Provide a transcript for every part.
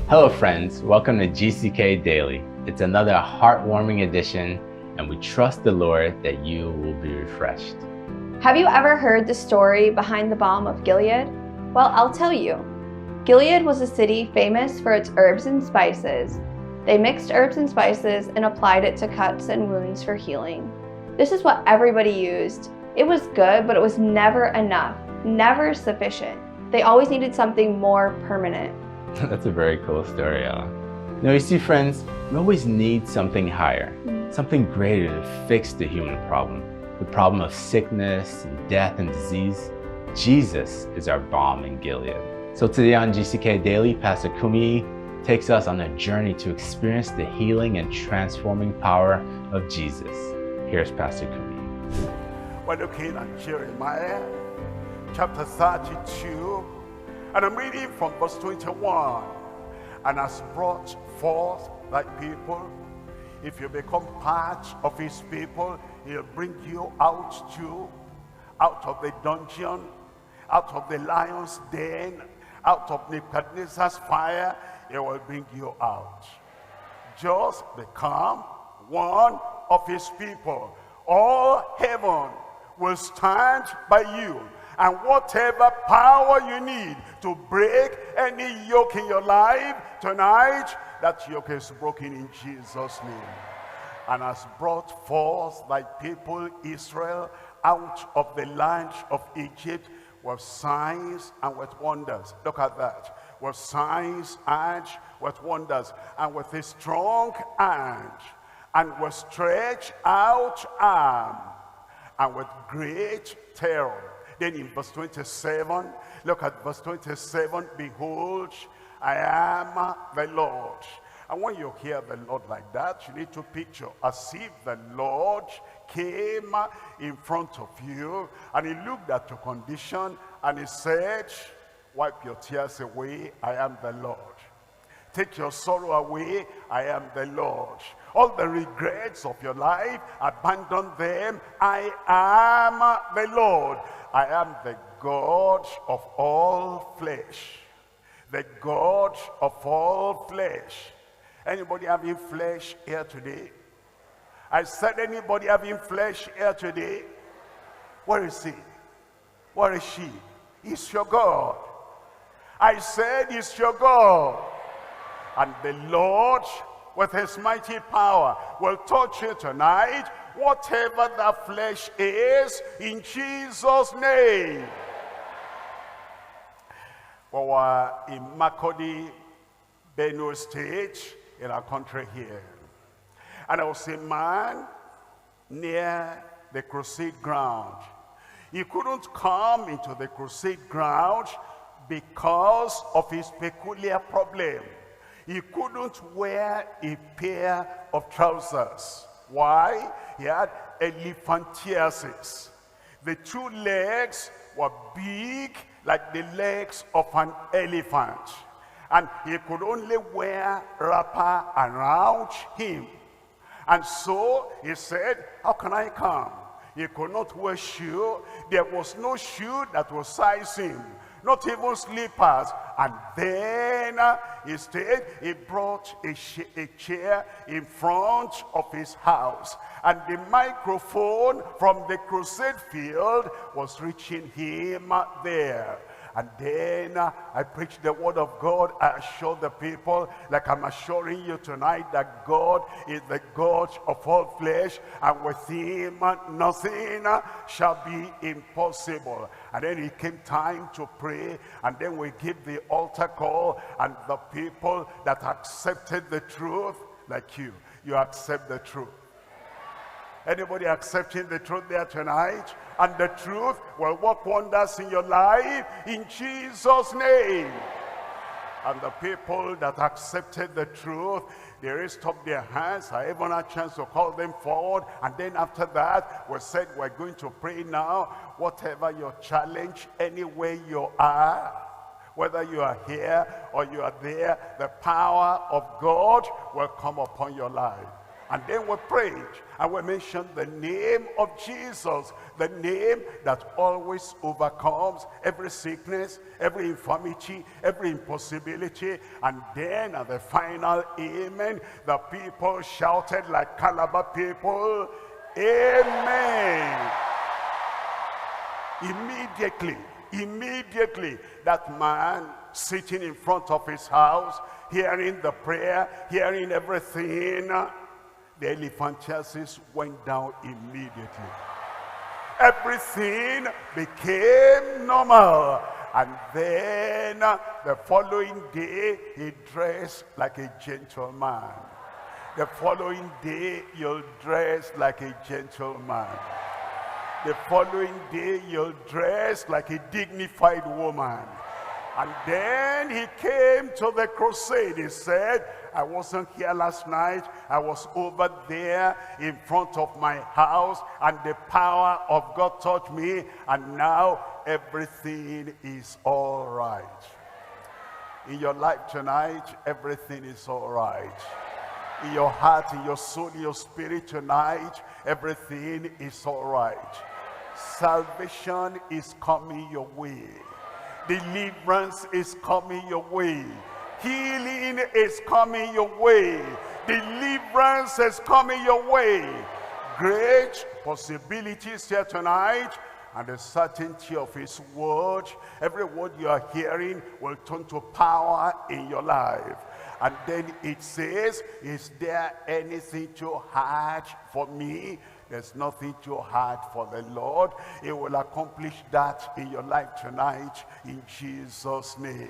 Hello friends, welcome to GCK Daily. It's another heartwarming edition, and we trust the Lord that you will be refreshed. Have you ever heard the story behind the Balm of Gilead? Well, I'll tell you. Gilead was a city famous for its herbs and spices. They mixed herbs and spices and applied it to cuts and wounds for healing. This is what everybody used. It was good, but it was never enough, never sufficient. They always needed something more permanent. That's a very cool story, Ella. You see, friends, we always need something higher, something greater to fix the human problem. The problem of sickness, and death, and disease. Jesus is our balm in Gilead. So today on GCK Daily, Pastor Kumuyi takes us on a journey to experience the healing and transforming power of Jesus. Here's Pastor Kumuyi. We're looking at Jeremiah chapter 32, and I'm reading from verse 21. And has brought forth thy people. If you become part of his people, he'll bring you out too, out of the dungeon, out of the lion's den, out of Nebuchadnezzar's fire. He will bring you out. Just become one of his people. All heaven will stand by you, and whatever power you need to break any yoke in your life tonight, that yoke is broken in Jesus' name. And has brought forth thy people Israel out of the land of Egypt with signs and with wonders. Look at that. With signs and with wonders, and with a strong hand, and with stretched out arm, and with great terror. Then in verse 27, look at verse 27. Behold, I am the Lord. And when you hear the Lord like that, you need to picture as if the Lord came in front of you, and he looked at your condition, and he said, wipe your tears away, I am the Lord. Take your sorrow away, I am the Lord. All the regrets of your life, abandon them, I am the Lord. I am the God of all flesh. The God of all flesh. Anybody having flesh here today? I said, anybody having flesh here today? Where is he? Where is she? He's your God. I said, he's your God. And the Lord, with his mighty power, will touch you tonight, whatever that flesh is, in Jesus' name. We were in Makurdi, Benue State, in our country here. And there was a man near the crusade ground. He couldn't come into the crusade ground because of his peculiar problem. He couldn't wear a pair of trousers. Why? He had elephantiasis. The two legs were big like the legs of an elephant. And he could only wear wrapper around him. And so he said, how can I come? He could not wear shoe. There was no shoe that would size him. Not even slippers. And then instead he brought a chair in front of his house, and the microphone from the crusade field was reaching him there. And then I preached the word of God. I assured the people, like I'm assuring you tonight, that God is the God of all flesh, and with him nothing shall be impossible. And then it came time to pray, and then we give the altar call, and the people that accepted the truth, like you accept the truth. Anybody accepting the truth there tonight? And the truth will work wonders in your life in Jesus' name. And the people that accepted the truth, they raised up their hands. I even had a chance to call them forward. And then after that, we said we're going to pray now. Whatever your challenge, anywhere you are, whether you are here or you are there, the power of God will come upon your life. And then we prayed, and we mentioned the name of Jesus, the name that always overcomes every sickness, every infirmity, every impossibility. And then at the final amen, the people shouted like Calabar people, amen. Immediately, that man sitting in front of his house, hearing the prayer, hearing everything, the elephantiasis went down immediately. Everything became normal. And then the following day, he dressed like a gentleman. The following day, you'll dress like a gentleman. The following day, you'll dress like a dignified woman. And then he came to the crusade. He said, I wasn't here last night. I was over there in front of my house, and the power of God touched me, and now everything is all right. In your life tonight, everything is all right. In your heart, in your soul, in your spirit tonight, everything is all right. Salvation is coming your way. Deliverance is coming your way. Healing is coming your way. Deliverance is coming your way. Great possibilities here tonight, and the certainty of his word. Every word you are hearing will turn to power in your life. And then it says, is there anything too hard for me? There's nothing too hard for the Lord. He will accomplish that in your life tonight, in Jesus' name.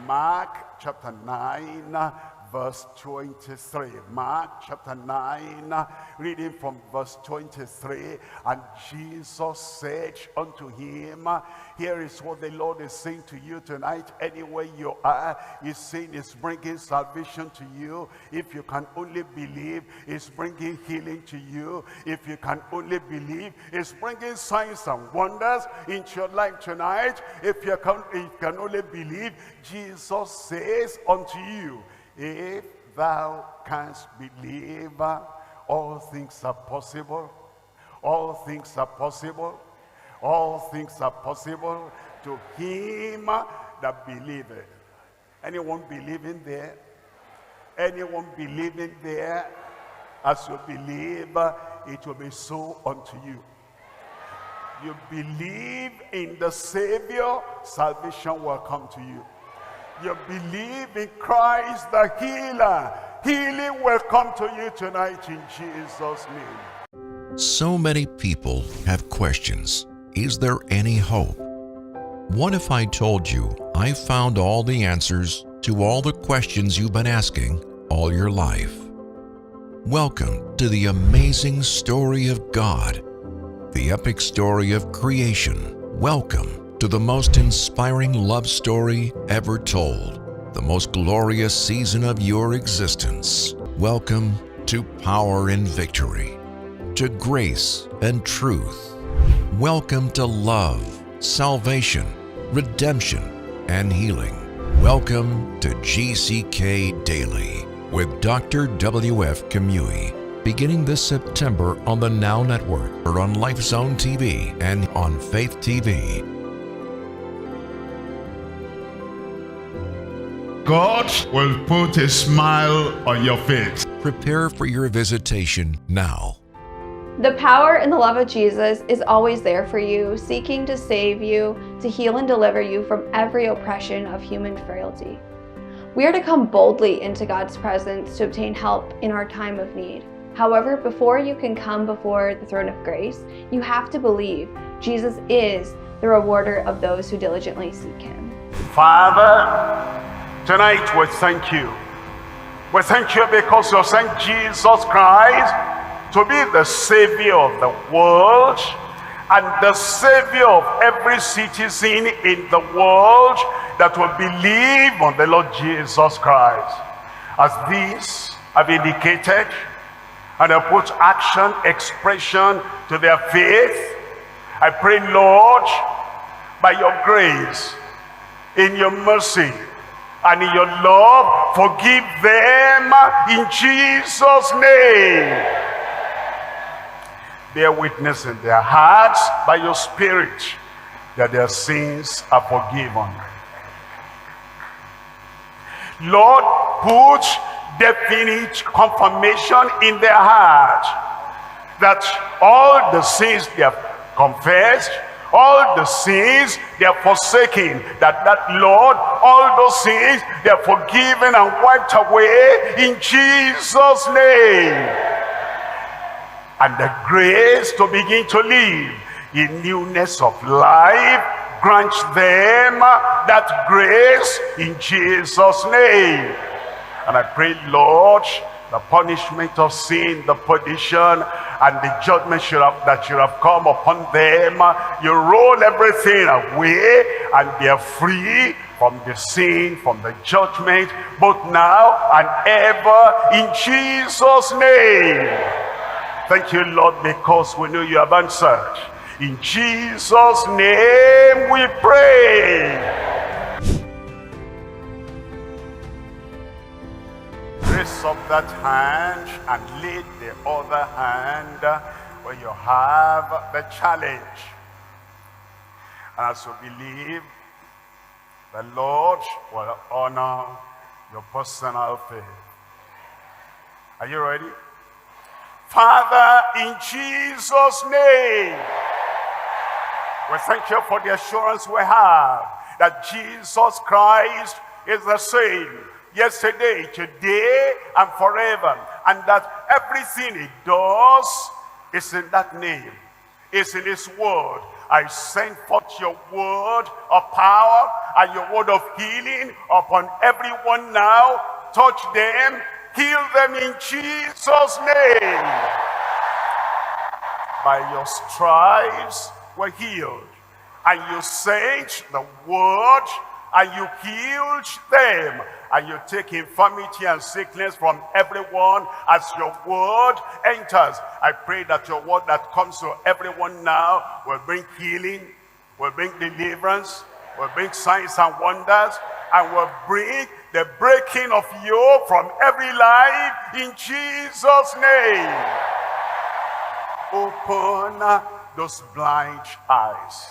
Mark chapter 9, verse 23. Mark chapter 9, reading from verse 23. And Jesus said unto him, here is what the Lord is saying to you tonight. Anywhere you are, he's saying he's bringing salvation to you. If you can only believe, he's bringing healing to you. If you can only believe, he's bringing signs and wonders into your life tonight. If you can only believe, Jesus says unto you, if thou canst believe, all things are possible. All things are possible. All things are possible to him that believeth. Anyone believing there? Anyone believing there? As you believe, it will be so unto you. You believe in the Savior, salvation will come to you. You believe in Christ the healer, healing will come to you tonight in Jesus' name. So many people have questions. Is there any hope? What if I told you I found all the answers to all the questions you've been asking all your life? Welcome to the amazing story of God, the epic story of creation. Welcome to the most inspiring love story ever told, the most glorious season of your existence. Welcome to Power and Victory, to Grace and Truth. Welcome to love, salvation, redemption, and healing. Welcome to GCK Daily with Dr. W.F. Kumuyi, beginning this September on the Now Network or on LifeZone TV and on Faith TV. God will put a smile on your face. Prepare for your visitation now. The power and the love of Jesus is always there for you, seeking to save you, to heal and deliver you from every oppression of human frailty. We are to come boldly into God's presence to obtain help in our time of need. However, before you can come before the throne of grace, you have to believe Jesus is the rewarder of those who diligently seek him. Father, tonight we thank you. We thank you because you sent Jesus Christ to be the Savior of the world and the Savior of every citizen in the world that will believe on the Lord Jesus Christ. As these have indicated and have put action, expression to their faith, I pray, Lord, by your grace, in your mercy, and in your love, forgive them in Jesus' name. Bear witness in their hearts by your Spirit that their sins are forgiven. Lord, put definite confirmation in their heart that all the sins they have confessed, all the sins they have forsaken, that Lord, all those sins they are forgiven and wiped away in Jesus' name. And the grace to begin to live in newness of life, grant them that grace in Jesus' name. And I pray, Lord, the punishment of sin, the perdition, and the judgment that should have come upon them, you roll everything away, and they are free from the sin, from the judgment, both now and ever, in Jesus' name. Thank you, Lord, because we know you have answered. In Jesus' name we pray. Raise up that hand and lay the other hand where you have the challenge. And as you believe, the Lord will honor your personal faith. Are you ready? Father, in Jesus' name, we thank you for the assurance we have that Jesus Christ is the same yesterday, today, and forever. And that everything he does is in that name, is in his word. I send forth your word of power and your word of healing upon everyone now. Touch them, heal them in Jesus' name. By your stripes we're healed. And you sent the word and you healed them. And you take infirmity and sickness from everyone as your word enters. I pray that your word that comes to everyone now will bring healing, will bring deliverance, will bring signs and wonders, and will bring the breaking of yoke from every life in Jesus' name. Open those blind eyes.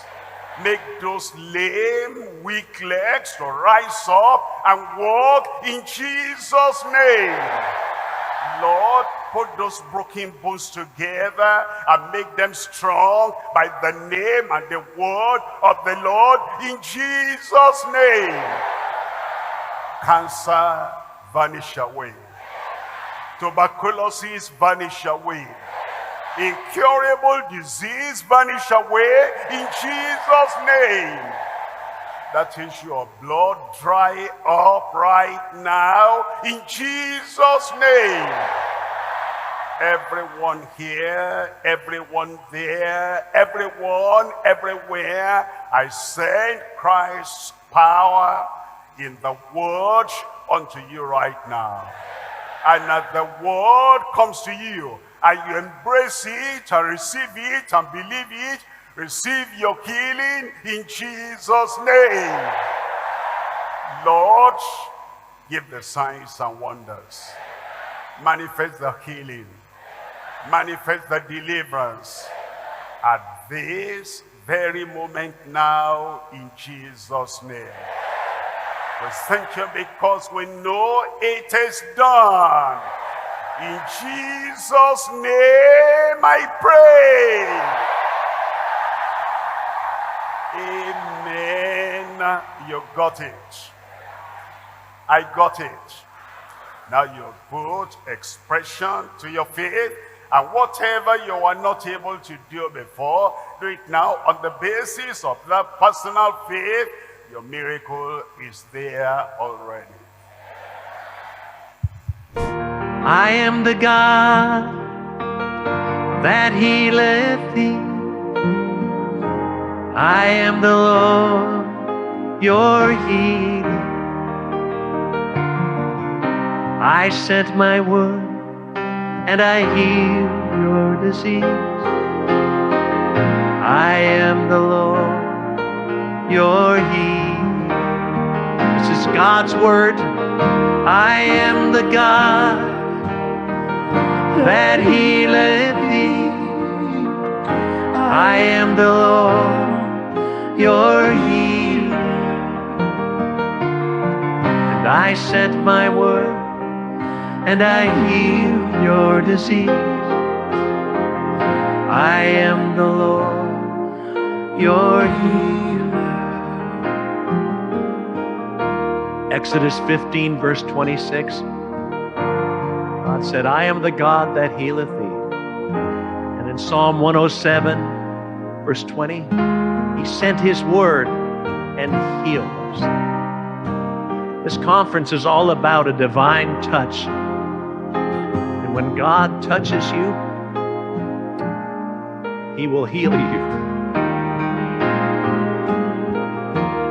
Make those lame, weak legs to rise up and walk in Jesus' name. Lord, put those broken bones together and make them strong by the name and the word of the Lord in Jesus' name. Cancer, vanish away. Tuberculosis, vanish away. Incurable disease, vanish away in Jesus' name. That issue of blood, dry up right now in Jesus' name. Everyone here, everyone there, everyone, everywhere, I send Christ's power in the word unto you right now. And as the word comes to you, and you embrace it and receive it and believe it, receive your healing in Jesus' name. Lord, give the signs and wonders. Manifest the healing. Manifest the deliverance at this very moment now in Jesus' name. We thank you because we know it is done. In Jesus' name I pray. Amen. You got it. I got it. Now you put expression to your faith, and whatever you were not able to do before, do it now on the basis of that personal faith. Your miracle is there already. I am the God that healeth thee. I am the Lord, your healer. I sent my word and I healed your disease. I am the Lord, your healer. This is God's word. I am the God that healeth thee. I am the Lord, your healer. And I sent my word, and I healed your disease. I am the Lord, your healer. Exodus 15, verse 26. God said, I am the God that healeth thee. And in Psalm 107, verse 20, he sent his word and healed us. This conference is all about a divine touch. And when God touches you, he will heal you.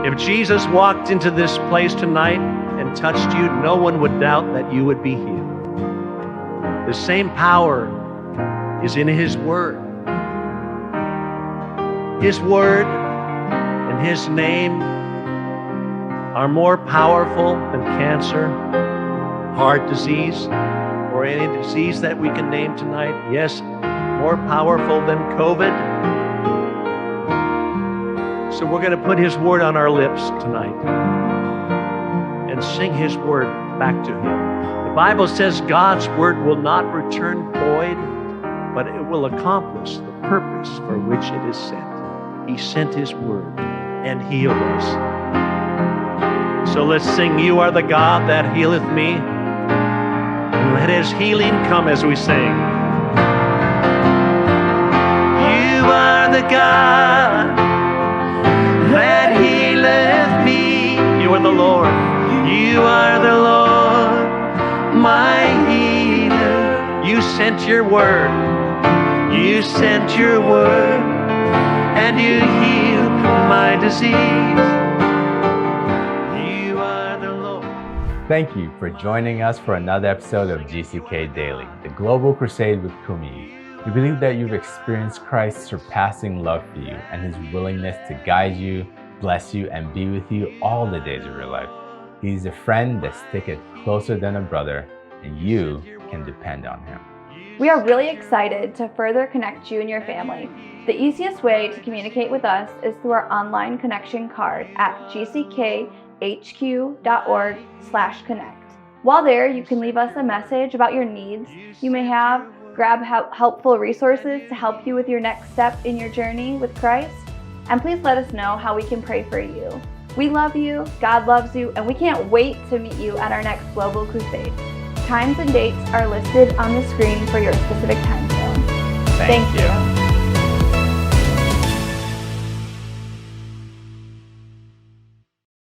If Jesus walked into this place tonight and touched you, no one would doubt that you would be healed. The same power is in his word. His word and his name are more powerful than cancer, heart disease, or any disease that we can name tonight. Yes, more powerful than COVID. So we're going to put his word on our lips tonight and sing his word back to him. The Bible says God's word will not return void, but it will accomplish the purpose for which it is sent. He sent his word and healed us. So let's sing, You Are the God That Healeth Me. And let his healing come as we sing. You are the God that healeth me. You are the Lord. You are the Lord, my healer. You sent your word. You sent your word, and you healed my disease. You are the Lord. Thank you for joining us for another episode of GCK Daily, the Global Crusade with Kumuyi. We believe that you've experienced Christ's surpassing love for you and his willingness to guide you, bless you, and be with you all the days of your life. He's a friend that sticketh closer than a brother, and you can depend on him. We are really excited to further connect you and your family. The easiest way to communicate with us is through our online connection card at gckhq.org/connect. While there, you can leave us a message about your needs you may have, grab helpful resources to help you with your next step in your journey with Christ, and please let us know how we can pray for you. We love you, God loves you, and we can't wait to meet you at our next Global Crusade. Times and dates are listed on the screen for your specific time zone. Thank you.